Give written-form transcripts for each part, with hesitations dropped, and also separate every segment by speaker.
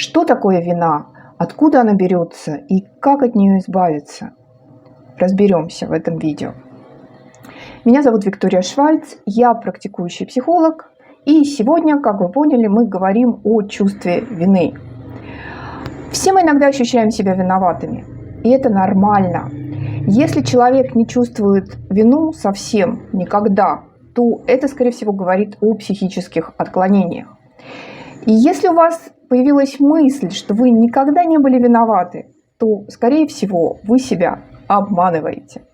Speaker 1: Что такое вина? Откуда она берется и как от нее избавиться? Разберемся в этом видео. Меня зовут Виктория Швальц, я практикующий психолог, и сегодня, как вы поняли, мы говорим о чувстве вины. Все мы иногда ощущаем себя виноватыми, и это нормально. Если человек не чувствует вину совсем никогда, то это, скорее всего, говорит о психических отклонениях. И если у вас появилась мысль, что вы никогда не были виноваты, то, скорее всего, вы себя обманываете.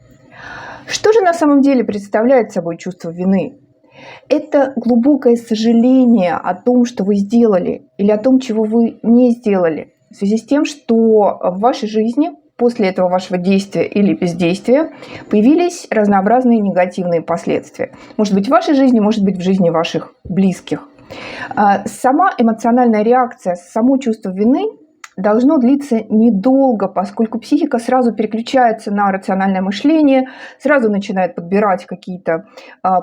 Speaker 1: Что же на самом деле представляет собой чувство вины? Это глубокое сожаление о том, что вы сделали, или о том, чего вы не сделали, в связи с тем, что в вашей жизни после этого вашего действия или бездействия появились разнообразные негативные последствия. Может быть, в вашей жизни, может быть, в жизни ваших близких. Сама эмоциональная реакция, само чувство вины должно длиться недолго, поскольку психика сразу переключается на рациональное мышление, сразу начинает подбирать какие-то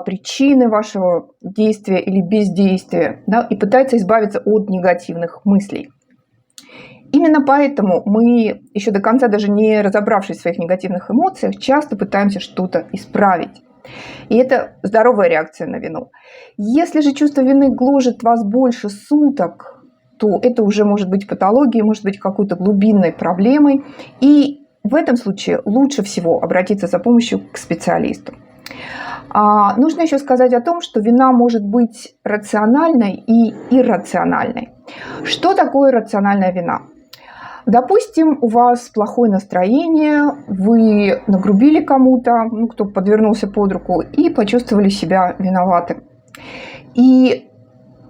Speaker 1: причины вашего действия или бездействия, да, и пытается избавиться от негативных мыслей. Именно поэтому мы, еще до конца даже не разобравшись в своих негативных эмоциях, часто пытаемся что-то исправить. И это здоровая реакция на вину. Если же чувство вины гложет вас больше суток, то это уже может быть патологией, может быть какой-то глубинной проблемой. И в этом случае лучше всего обратиться за помощью к специалисту. Нужно еще сказать о том, что вина может быть рациональной и иррациональной. Что такое рациональная вина? Допустим, у вас плохое настроение, вы нагрубили кому-то, кто подвернулся под руку, и почувствовали себя виноватым. И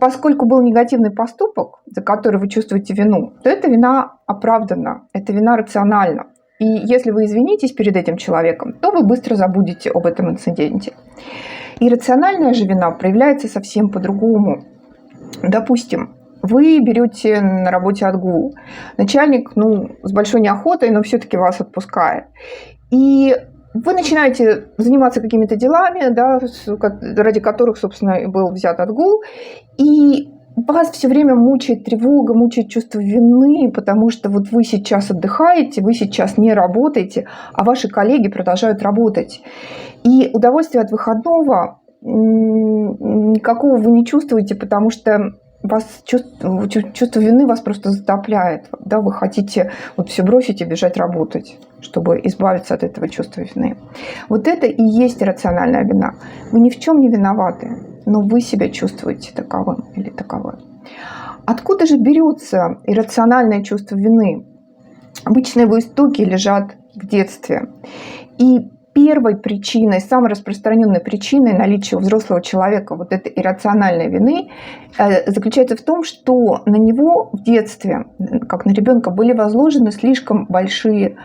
Speaker 1: поскольку был негативный поступок, за который вы чувствуете вину, то эта вина оправдана, эта вина рациональна. И если вы извинитесь перед этим человеком, то вы быстро забудете об этом инциденте. Иррациональная же вина проявляется совсем по-другому. Допустим, вы берете на работе отгул. Начальник, с большой неохотой, но все-таки вас отпускает. И вы начинаете заниматься какими-то делами, да, ради которых, собственно, и был взят отгул. И вас все время мучает тревога, мучает чувство вины, потому что вот вы сейчас отдыхаете, вы сейчас не работаете, а ваши коллеги продолжают работать. И удовольствия от выходного никакого вы не чувствуете, потому что чувство вины вас просто затопляет. Да? Вы хотите все бросить и бежать работать, чтобы избавиться от этого чувства вины. Вот это и есть рациональная вина. Вы ни в чем не виноваты, но вы себя чувствуете таковым или таковой. Откуда же берется иррациональное чувство вины? Обычно его истоки лежат в детстве. И первой причиной, самой распространенной причиной наличия у взрослого человека вот этой иррациональной вины заключается в том, что на него в детстве, как на ребенка, были возложены слишком большие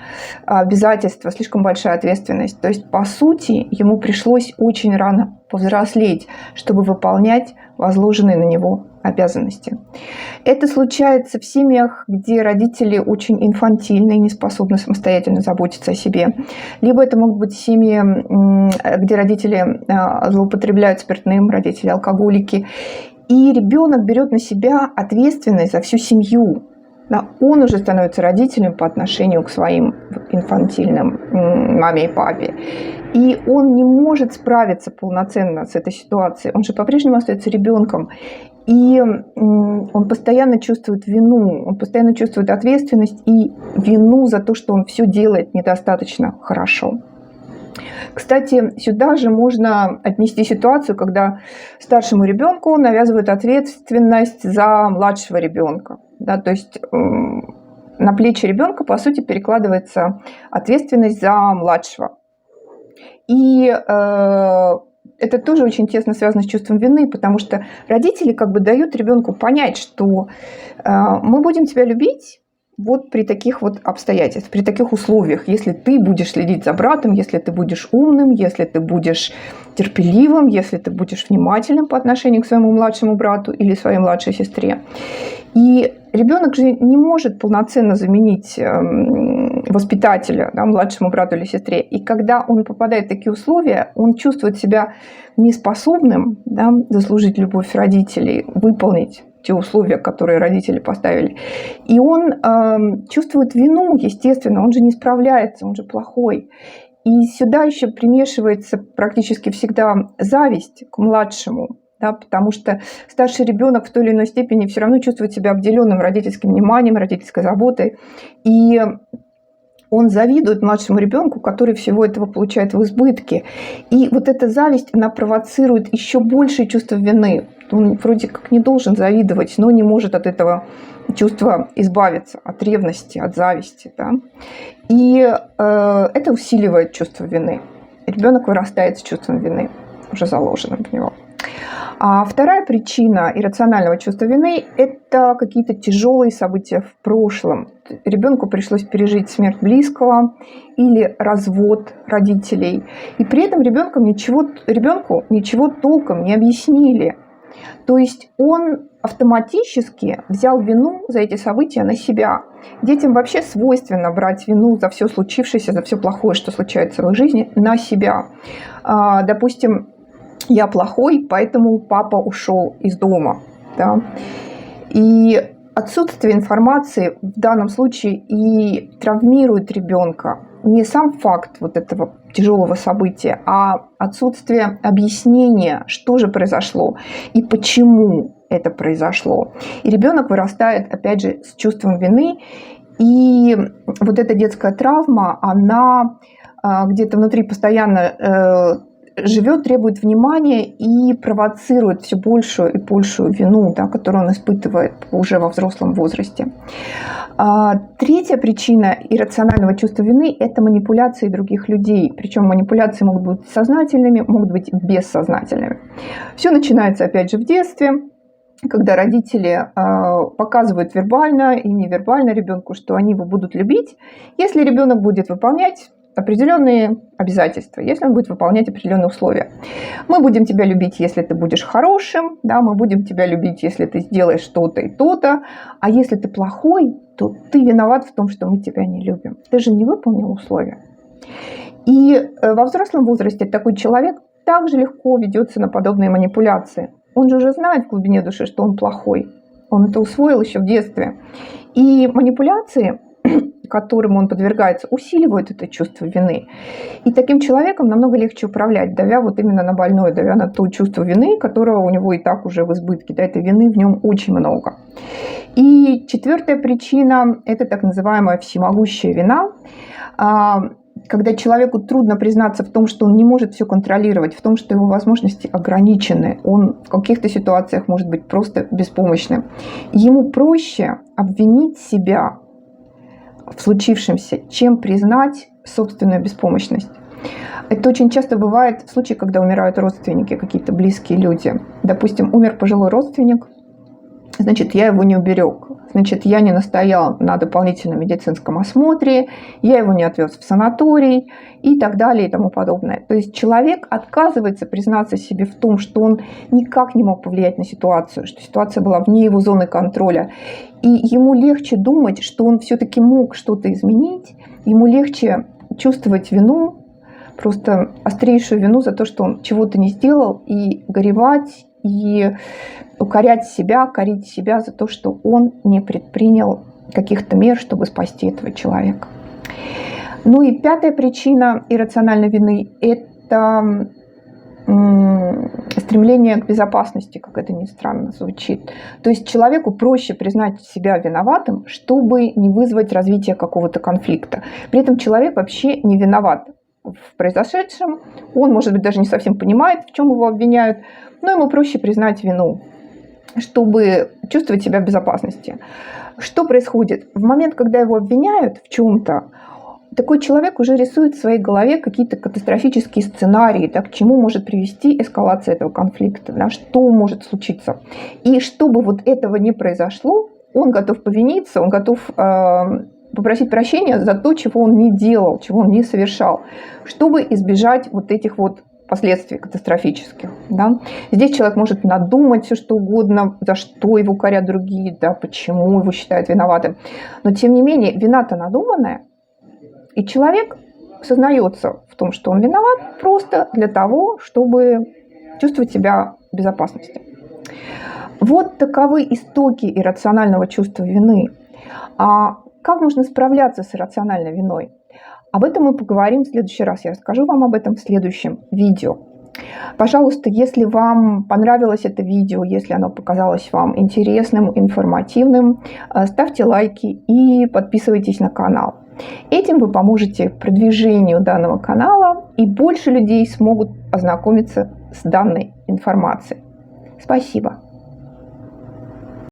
Speaker 1: обязательства, слишком большая ответственность. То есть, по сути, ему пришлось очень рано повзрослеть, чтобы выполнять возложенные на него обязанности. Это случается в семьях, где родители очень инфантильны и не способны самостоятельно заботиться о себе. Либо это могут быть семьи, где родители злоупотребляют спиртным, родители алкоголики. И ребенок берет на себя ответственность за всю семью. Да, он уже становится родителем по отношению к своим инфантильным маме и папе. И он не может справиться полноценно с этой ситуацией. Он же по-прежнему остается ребенком. И он постоянно чувствует вину, он постоянно чувствует ответственность и вину за то, что он все делает недостаточно хорошо. Кстати, сюда же можно отнести ситуацию, когда старшему ребенку навязывают ответственность за младшего ребенка. Да, то есть на плечи ребенка, по сути, перекладывается ответственность за младшего. И это тоже очень тесно связано с чувством вины, потому что родители дают ребенку понять, что мы будем тебя любить вот при таких вот обстоятельствах, при таких условиях, если ты будешь следить за братом, если ты будешь умным, если ты будешь терпеливым, если ты будешь внимательным по отношению к своему младшему брату или своей младшей сестре. И ребенок же не может полноценно заменить воспитателя, да, младшему брату или сестре. И когда он попадает в такие условия, он чувствует себя неспособным, да, заслужить любовь родителей, выполнить те условия, которые родители поставили. И он чувствует вину, естественно, он же не справляется, он же плохой. И сюда еще примешивается практически всегда зависть к младшему, да, потому что старший ребенок в той или иной степени все равно чувствует себя обделенным родительским вниманием, родительской заботой. И он завидует младшему ребенку, который всего этого получает в избытке. И вот эта зависть, она провоцирует еще большее чувство вины. Он вроде как не должен завидовать, но не может от этого чувства избавиться, от ревности, от зависти. Да? И это усиливает чувство вины. Ребенок вырастает с чувством вины, уже заложенным в него. А вторая причина иррационального чувства вины – это какие-то тяжелые события в прошлом. Ребенку пришлось пережить смерть близкого или развод родителей. И при этом ребенку ничего толком не объяснили. То есть он автоматически взял вину за эти события на себя. Детям вообще свойственно брать вину за все случившееся, за все плохое, что случается в их жизни, на себя. Допустим, я плохой, поэтому папа ушел из дома. Да? И отсутствие информации в данном случае и травмирует ребенка. Не сам факт вот этого тяжелого события, а отсутствие объяснения, что же произошло и почему это произошло. И ребенок вырастает, опять же, с чувством вины. И вот эта детская травма, она где-то внутри постоянно живет, требует внимания и провоцирует все большую и большую вину, да, которую он испытывает уже во взрослом возрасте. Третья причина иррационального чувства вины – это манипуляции других людей. Причем манипуляции могут быть сознательными, могут быть бессознательными. Все начинается, опять же, в детстве, когда родители показывают вербально и невербально ребенку, что они его будут любить, если ребенок будет выполнять определенные обязательства, если он будет выполнять определенные условия. Мы будем тебя любить, если ты будешь хорошим, да, мы будем тебя любить, если ты сделаешь что-то и то-то, а если ты плохой, то ты виноват в том, что мы тебя не любим. Ты же не выполнил условия. И во взрослом возрасте такой человек также легко ведется на подобные манипуляции. Он же уже знает в глубине души, что он плохой. Он это усвоил еще в детстве. И манипуляции, которым он подвергается, усиливают это чувство вины. И таким человеком намного легче управлять, давя вот именно на больное, давя на то чувство вины, которого у него и так уже в избытке. Да, этой вины в нем очень много. И четвертая причина – это так называемая всемогущая вина, когда человеку трудно признаться в том, что он не может все контролировать, в том, что его возможности ограничены, он в каких-то ситуациях может быть просто беспомощным. Ему проще обвинить себя в случившемся, чем признать собственную беспомощность. Это очень часто бывает в случае, когда умирают родственники, какие-то близкие люди. Допустим, умер пожилой родственник, значит, я его не уберег, значит, я не настоял на дополнительном медицинском осмотре, я его не отвез в санаторий и так далее и тому подобное. То есть человек отказывается признаться себе в том, что он никак не мог повлиять на ситуацию, что ситуация была вне его зоны контроля. И ему легче думать, что он все-таки мог что-то изменить, ему легче чувствовать вину, просто острейшую вину за то, что он чего-то не сделал, и горевать, и укорять себя, корить себя за то, что он не предпринял каких-то мер, чтобы спасти этого человека. Ну и пятая причина иррациональной вины – это стремление к безопасности, как это ни странно звучит. То есть человеку проще признать себя виноватым, чтобы не вызвать развитие какого-то конфликта. При этом человек вообще не виноват в произошедшем, он, может быть, даже не совсем понимает, в чем его обвиняют, но ему проще признать вину, чтобы чувствовать себя в безопасности. Что происходит? В момент, когда его обвиняют в чем-то, такой человек уже рисует в своей голове какие-то катастрофические сценарии, да, к чему может привести эскалация этого конфликта, да, что может случиться. И чтобы вот этого не произошло, он готов повиниться, он готов попросить прощения за то, чего он не делал, чего он не совершал, чтобы избежать вот этих вот последствий катастрофических. Да. Здесь человек может надумать все, что угодно, за что его корят другие, да, почему его считают виноватым. Но, тем не менее, вина-то надуманная, и человек сознается в том, что он виноват просто для того, чтобы чувствовать себя в безопасности. Вот таковы истоки иррационального чувства вины. А как можно справляться с иррациональной виной? Об этом мы поговорим в следующий раз. Я расскажу вам об этом в следующем видео. Пожалуйста, если вам понравилось это видео, если оно показалось вам интересным, информативным, ставьте лайки и подписывайтесь на канал. Этим вы поможете продвижению данного канала, и больше людей смогут ознакомиться с данной информацией. Спасибо.